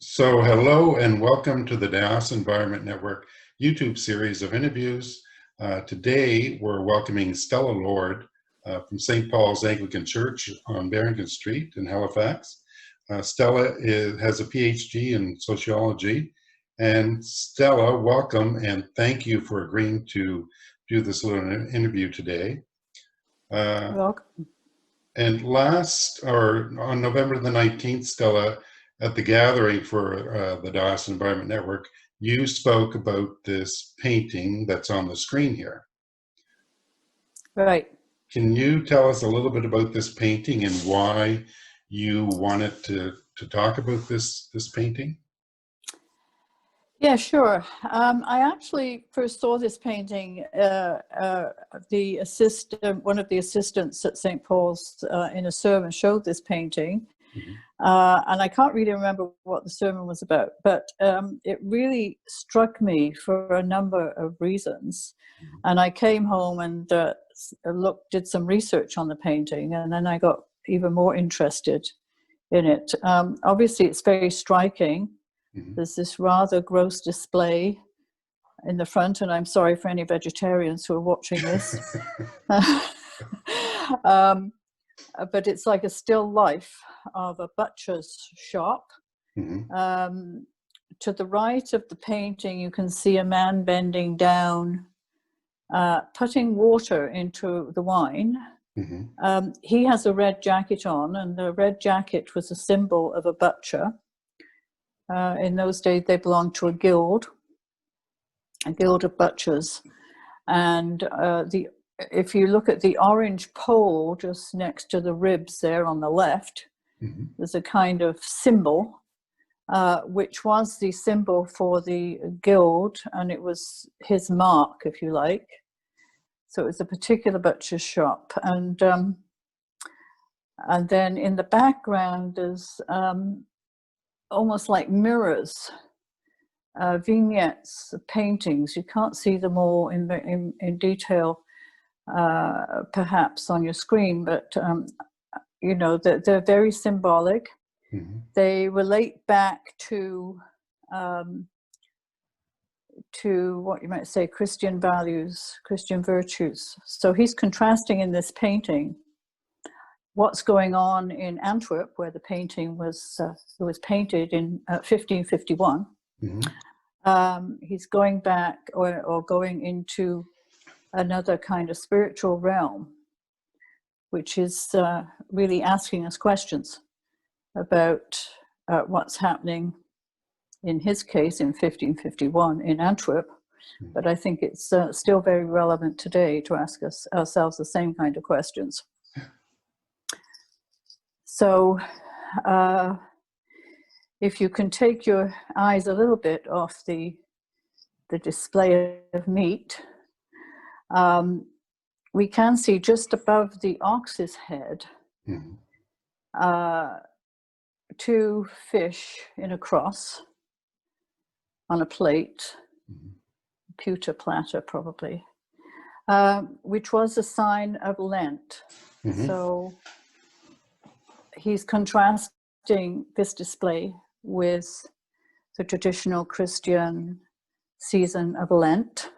So hello and welcome to the DAS Environment Network YouTube series of interviews. Today we're welcoming Stella Lord from St. Paul's Anglican Church on Barrington Street in Halifax. Stella has a PhD in sociology. And Stella, welcome and thank you for agreeing to do this little interview today. Welcome. And on November the 19th, Stella, at the gathering for the DAS Environment Network, you spoke about this painting that's on the screen here. Right. Can you tell us a little bit about this painting and why you wanted to talk about this painting? Yeah, sure. I actually first saw this painting. One of the assistants at St. Paul's in a sermon showed this painting. Mm-hmm. And I can't really remember what the sermon was about, but it really struck me for a number of reasons. Mm-hmm. And I came home and did some research on the painting, and then I got even more interested in it. Obviously, it's very striking. Mm-hmm. There's this rather gross display in the front, and I'm sorry for any vegetarians who are watching this. But it's like a still life of a butcher's shop. Mm-hmm. To the right of the painting, you can see a man bending down, putting water into the wine. Mm-hmm. He has a red jacket on, and the red jacket was a symbol of a butcher. In those days, they belonged to a guild of butchers. And if you look at the orange pole just next to the ribs there on the left, mm-hmm. there's a kind of symbol, which was the symbol for the guild, and it was his mark, if you like. So it was a particular butcher's shop. And then in the background, there's almost like mirrors, vignettes, paintings. You can't see them all in detail, perhaps on your screen, but you know, they're very symbolic. Mm-hmm. They relate back to what you might say Christian values, Christian virtues. So he's contrasting in this painting what's going on in Antwerp, where the painting was painted in 1551. Mm-hmm. He's going back or going into another kind of spiritual realm, which is really asking us questions about what's happening, in his case, in 1551 in Antwerp. Mm-hmm. But I think it's still very relevant today to ask ourselves the same kind of questions. So if you can take your eyes a little bit off the display of meat, we can see just above the ox's head, mm-hmm. 2 fish in a cross on a plate, mm-hmm. pewter platter probably, which was a sign of Lent. Mm-hmm. So he's contrasting this display with the traditional Christian season of Lent,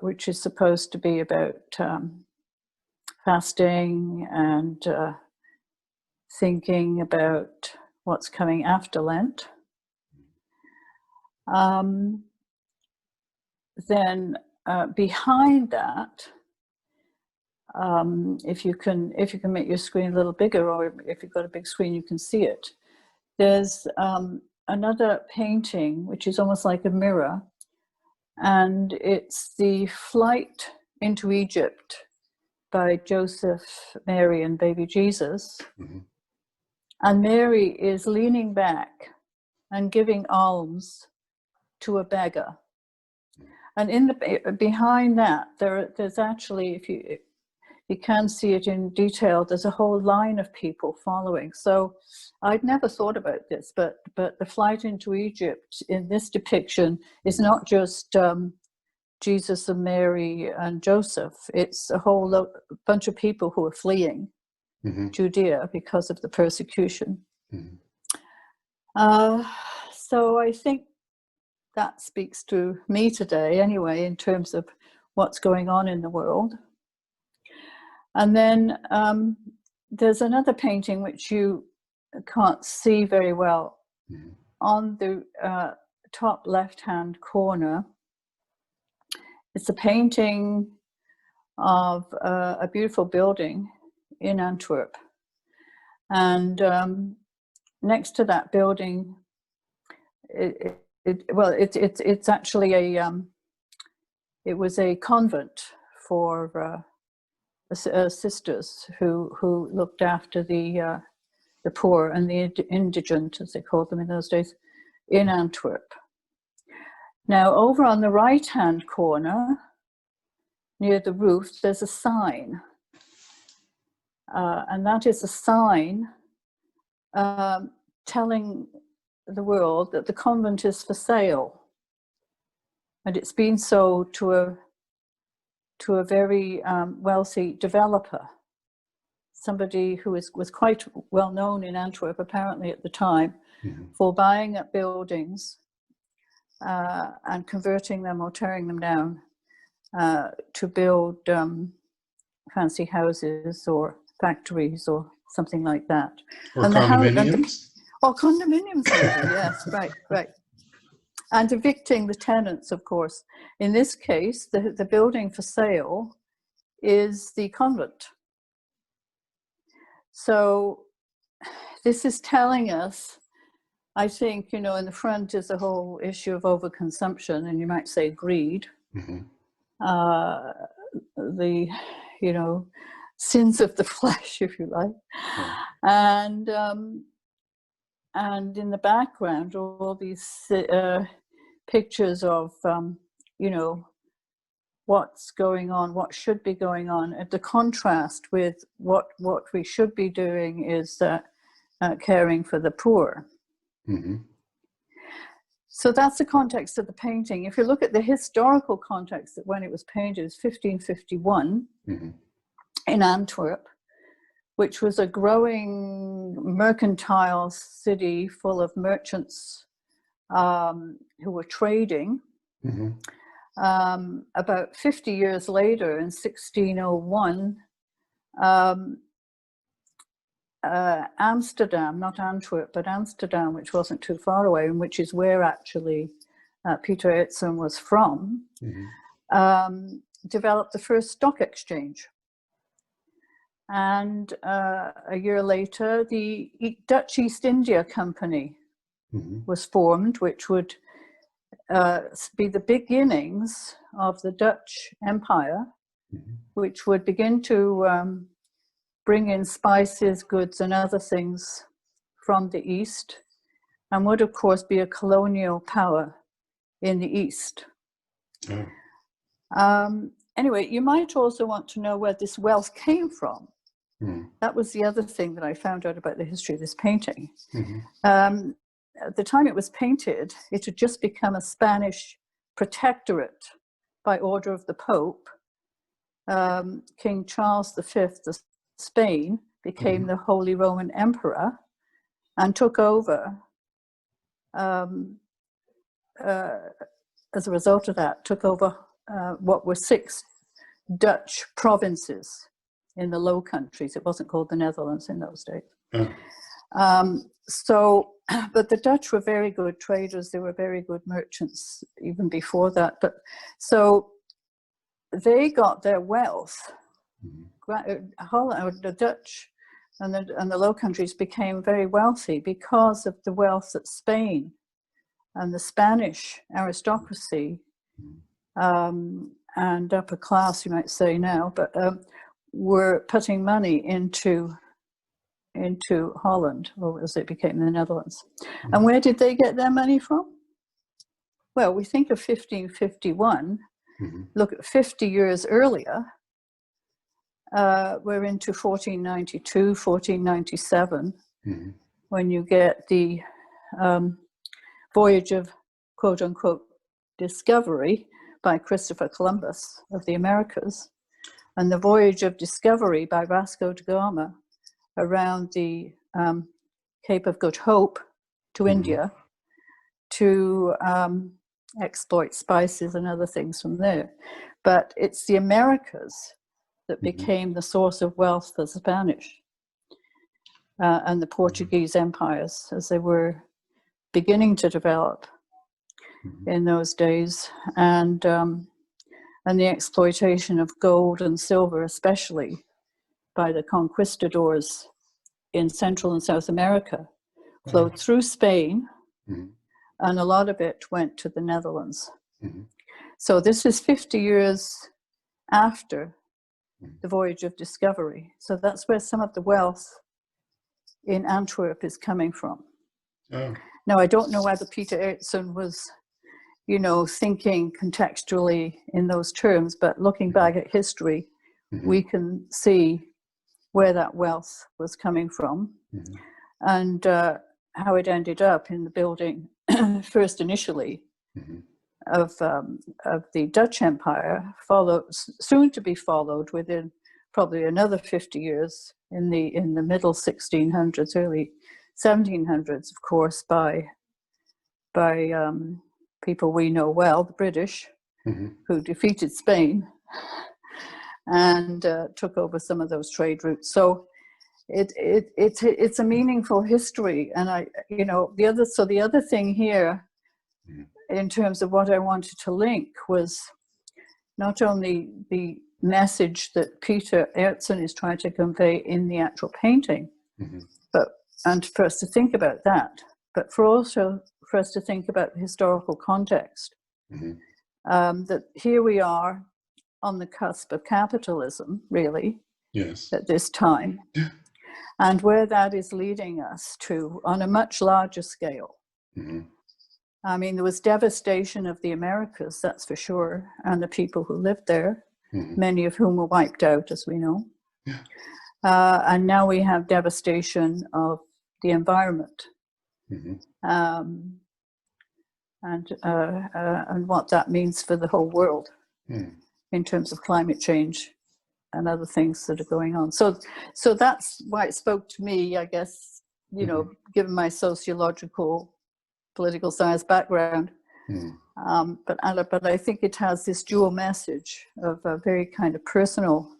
which is supposed to be about fasting and thinking about what's coming after Lent. Then behind that, if you can make your screen a little bigger, or if you've got a big screen, you can see it. There's another painting, which is almost like a mirror, and it's the flight into Egypt by Joseph, Mary, and baby Jesus. Mm-hmm. And Mary is leaning back and giving alms to a beggar. And in the behind that, there's actually, if you can see it in detail, there's a whole line of people following. So I'd never thought about this, but the flight into Egypt in this depiction is not just Jesus and Mary and Joseph. It's a whole bunch of people who are fleeing mm-hmm. Judea because of the persecution. Mm-hmm. So I think that speaks to me today anyway, in terms of what's going on in the world. And then there's another painting which you can't see very well. Mm-hmm. On the top left-hand corner, it's a painting of a beautiful building in Antwerp. And next to that building, it's actually it was a convent for sisters who looked after the poor and the indigent, as they called them in those days, in Antwerp. Now, over on the right-hand corner, near the roof, there's a sign. And that is a sign telling the world that the convent is for sale. And it's been sold to a very wealthy developer, somebody who was quite well known in Antwerp, apparently at the time, mm-hmm. for buying up buildings and converting them or tearing them down to build fancy houses or factories or something like that. Or and condominiums? Condominiums, maybe, yes, right. And evicting the tenants, of course. In this case, the building for sale is the convent. So this is telling us, I think, in the front is the whole issue of overconsumption, and you might say greed. Mm-hmm. The, sins of the flesh, if you like. Yeah. And in the background, all these pictures of, what's going on, what should be going on. And the contrast with what we should be doing is caring for the poor. Mm-hmm. So that's the context of the painting. If you look at the historical context that when it was painted, it was 1551 mm-hmm. in Antwerp, which was a growing mercantile city full of merchants who were trading. Mm-hmm. About 50 years later, in 1601, Amsterdam, not Antwerp, but Amsterdam, which wasn't too far away, and which is where actually Peter Itzern was from, mm-hmm. Developed the first stock exchange. And a year later, the Dutch East India Company mm-hmm. was formed, which would be the beginnings of the Dutch Empire, mm-hmm. which would begin to bring in spices, goods, and other things from the East, and would, of course, be a colonial power in the East. Mm. Anyway, you might also want to know where this wealth came from. Mm. That was the other thing that I found out about the history of this painting. Mm-hmm. At the time it was painted, it had just become a Spanish protectorate by order of the Pope. King Charles V of Spain became mm-hmm. the Holy Roman Emperor and took over, as a result of that, took over what were 6 Dutch provinces in the Low Countries. It wasn't called the Netherlands in those days. Mm. But the Dutch were very good traders. They were very good merchants even before that. But so they got their wealth. Mm-hmm. The Dutch and the Low Countries became very wealthy because of the wealth that Spain and the Spanish aristocracy and upper class, you might say now, but were putting money into Holland, or as it became the Netherlands. Mm-hmm. And where did they get their money from? Well, we think of 1551. Mm-hmm. Look at 50 years earlier. We're into 1492, 1497, mm-hmm. when you get the voyage of quote-unquote discovery by Christopher Columbus of the Americas, and the voyage of discovery by Vasco da Gama around the Cape of Good Hope to India to exploit spices and other things from there. But it's the Americas that became the source of wealth for the Spanish and the Portuguese empires as they were beginning to develop in those days, and the exploitation of gold and silver, especially by the conquistadors in Central and South America, flowed through Spain, and a lot of it went to the Netherlands. So this is 50 years after the voyage of discovery. So that's where some of the wealth in Antwerp is coming from. Now, I don't know whether Peter Aertsen was, you know, thinking contextually in those terms, but looking back at history, we can see where that wealth was coming from and how it ended up in the building, first initially, of the Dutch Empire, soon to be followed within probably another 50 years in the middle 1600s, early 1700s, of course, by people we know well, the British, who defeated Spain and took over some of those trade routes. So it's a meaningful history. And the other thing here, in terms of what I wanted to link, was not only the message that Peter Aertsen is trying to convey in the actual painting, and for us to think about that, but for us to think about the historical context, that here we are on the cusp of capitalism, really, at this time, and where that is leading us to on a much larger scale. I mean, there was devastation of the Americas, that's for sure, and the people who lived there, many of whom were wiped out, as we know. And now we have devastation of the environment, and what that means for the whole world in terms of climate change and other things that are going on. So that's why it spoke to me, I guess, you know, given my sociological, political science background. But I think it has this dual message of a very kind of personal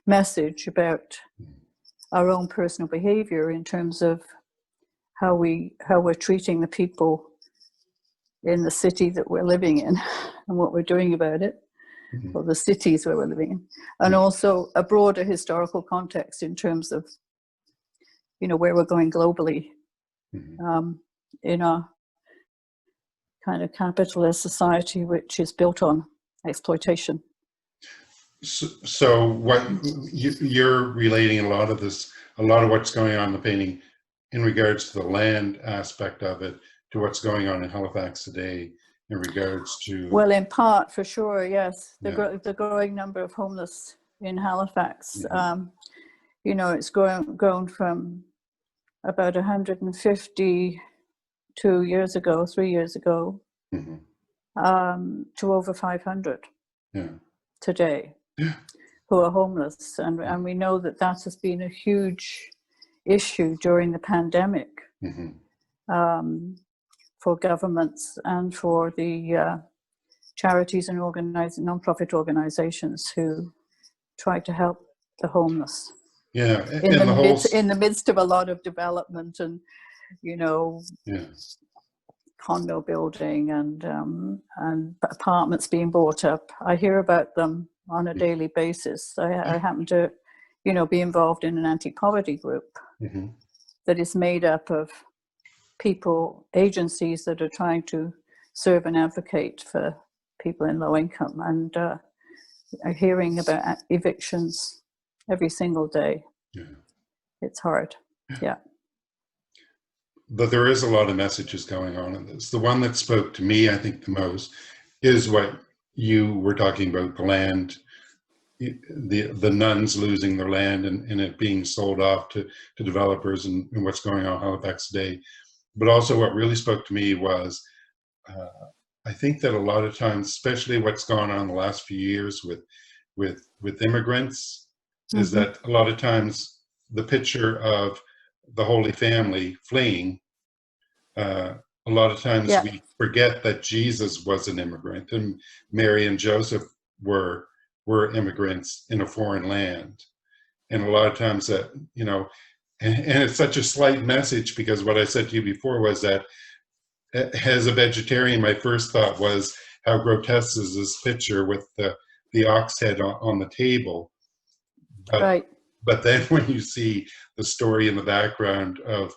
message about our own personal behavior in terms of how we're treating the people in the city that we're living in and what we're doing about it, or the cities where we're living in, and also a broader historical context in terms of, you know, where we're going globally in a kind of capitalist society which is built on exploitation. So what you're relating a lot of what's going on in the painting in regards to the land aspect of it to what's going on in Halifax today in regards to... Well, in part, for sure, yes. The growing number of homeless in Halifax, you know, it's grown from about 150 3 years ago, to over 500 today who are homeless. And we know that has been a huge issue during the pandemic for governments and for the charities and non-profit organizations who try to help the homeless. In the midst of a lot of development and, you know, condo building and apartments being bought up. I hear about them on a daily basis. I happen to, you know, be involved in an anti-poverty group that is made up of people, agencies that are trying to serve and advocate for people in low income, and are hearing about evictions every single day. It's hard. But there is a lot of messages going on in this. The one that spoke to me, I think, the most is what you were talking about, the land, the nuns losing their land and it being sold off to developers and what's going on in Halifax today. But also what really spoke to me was, I think that a lot of times, especially what's gone on in the last few years with immigrants, is that a lot of times the picture of the Holy Family fleeing A lot of times Yeah. we forget that Jesus was an immigrant, and Mary and Joseph were immigrants in a foreign land. And a lot of times that, you know, and it's such a slight message, because what I said to you before was that as a vegetarian, my first thought was, how grotesque is this picture with the ox head on the table? Right. But then when you see the story in the background of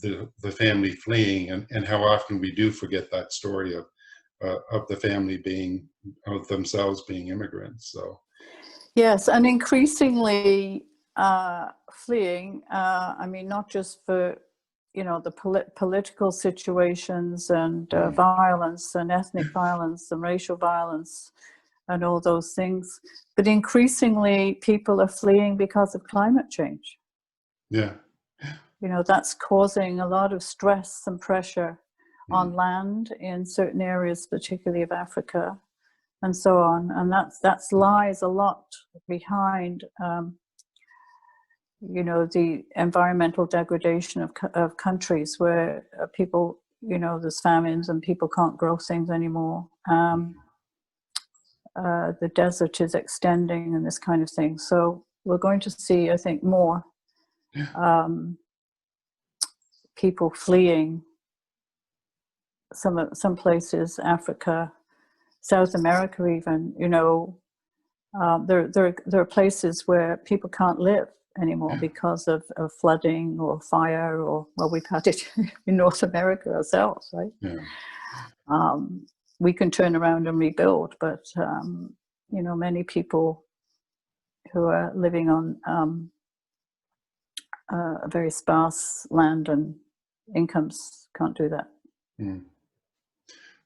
the family fleeing, and how often we do forget that story of the family being, of themselves being immigrants. So Yes, and increasingly fleeing. I mean, not just for, you know, the political situations and violence and ethnic violence and racial violence and all those things, but increasingly people are fleeing because of climate change. yeah. You know, that's causing a lot of stress and pressure on land in certain areas, particularly of Africa, and so on. And that lies a lot behind, you know, the environmental degradation of countries where people, you know, there's famines and people can't grow things anymore. The desert is extending and this kind of thing. So we're going to see, I think, more people fleeing some places, Africa, South America, even. You know, there are places where people can't live anymore because of flooding or fire, or, well, we've had it in North America ourselves, right? Yeah. We can turn around and rebuild, but you know, many people who are living on a very sparse land and incomes can't do that.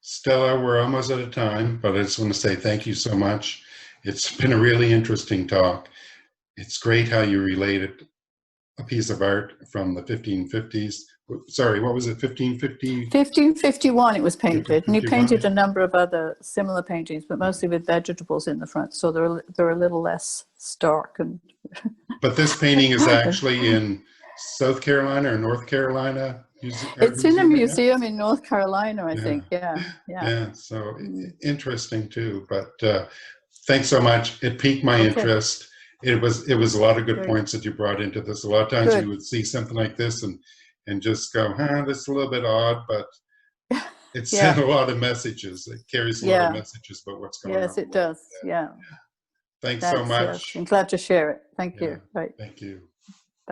Stella, we're almost out of time, but I just want to say thank you so much. It's been a really interesting talk. It's great how you related a piece of art from the 1550s. Sorry, what was it, 1550? 1551 it was painted, and he 1551? painted a number of other similar paintings, but mostly with vegetables in the front, so they're a little less stark. And but this painting is actually in South Carolina or North Carolina? It's in a museum in North Carolina, I think. Yeah. So interesting too. But thanks so much. It piqued my interest. It was a lot of good points that you brought into this. A lot of times we would see something like this and just go, this is a little bit odd, but it sent a lot of messages. It carries a lot of messages about what's going on. Yes, it does. Yeah. Thanks so much. Yes. I'm glad to share it. Thank you. Right. Thank you.